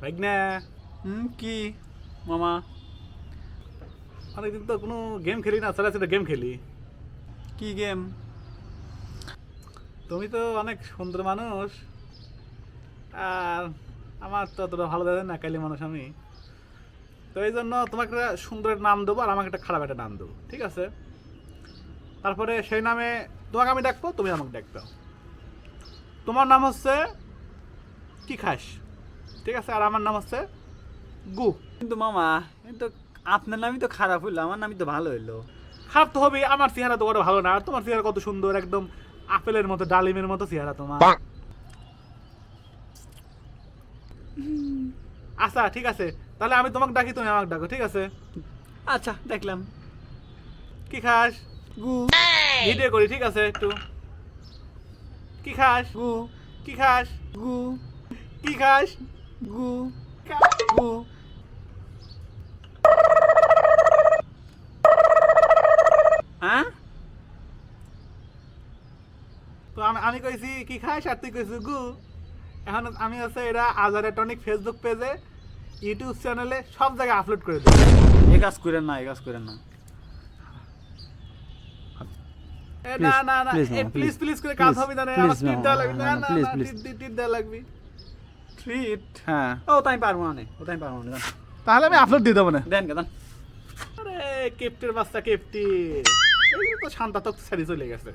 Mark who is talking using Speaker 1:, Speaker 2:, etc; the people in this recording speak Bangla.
Speaker 1: ভাইগনা।
Speaker 2: কি মামা?
Speaker 1: অনেকদিন তো কোনো গেম খেলি না, চলে সেটা গেম খেলি।
Speaker 2: কি গেম?
Speaker 1: তুমি তো অনেক সুন্দর মানুষ, আর আমার তো অতটা ভালো লাগে না, কালি মানুষ আমি। তো এই জন্য তোমাকে একটা সুন্দর নাম দেবো আর আমাকে একটা খারাপ একটা নাম দেবো, ঠিক আছে? তারপরে সেই নামে তোমাকে আমি ডাকবো, তুমি আমাকে ডাকবে। তোমার নাম হচ্ছে কি খাস, ঠিক আছে? আর আমার নাম হচ্ছে গু।
Speaker 2: কিন্তু মামা, কিন্তু আপনার নামই তো খারাপ হইলো, আমার নামই তো ভালো হইলো।
Speaker 1: খারাপ তো হবে, আমার চেহারা তো বড় ভালো না, আর তোমার চেহারা কত সুন্দর, একদম আপেলের মতো ডালিমের মতো চেহারা তোমার। আচ্ছা ঠিক আছে, তাহলে আমি তোমাকে ডাকি, তুমি আমাকে ডাকো, ঠিক আছে?
Speaker 2: আচ্ছা, দেখলাম।
Speaker 1: কি খাস?
Speaker 2: গু
Speaker 1: ভিডিও করি, ঠিক আছে? একটু কি খাস?
Speaker 2: গু
Speaker 1: কি খাস?
Speaker 2: গু
Speaker 1: কি খাস?
Speaker 2: গু
Speaker 1: খা-
Speaker 2: গু। হ্যাঁ?
Speaker 1: তো আমি কইছি কি খাস আর তুই কইছিস গু। এখন আমি হচ্ছে এটা আজারে টনিক ফেসবুক পেজে, ইউটিউব চ্যানেলে, সব জায়গায় আপলোড করে দেবো।
Speaker 2: এ কাজ করেন না, এ কাজ করেন না।
Speaker 1: না
Speaker 2: Please,
Speaker 1: না না,
Speaker 2: please, mama,
Speaker 1: please
Speaker 2: please.
Speaker 1: Please করে কাজ
Speaker 2: Please,
Speaker 1: হবে না রে,
Speaker 2: please,
Speaker 1: আমার ট্রিট
Speaker 2: mama,
Speaker 1: দেওয়া লাগবে।
Speaker 2: no,
Speaker 1: না
Speaker 2: no,
Speaker 1: না
Speaker 2: please,
Speaker 1: না,
Speaker 2: please.
Speaker 1: ট্রিট দেওয়া লাগবে।
Speaker 2: ট্রিট? হ্যাঁ। ও তাই পারবো না, ও তাই পারবো না।
Speaker 1: তাহলে আমি আপলোড দিয়ে দেবো না।
Speaker 2: দেন কেন?
Speaker 1: আরে কেপটির বাচ্চা কেপটি, এই তো শান্তা তো ছেড়ে চলে গেছে।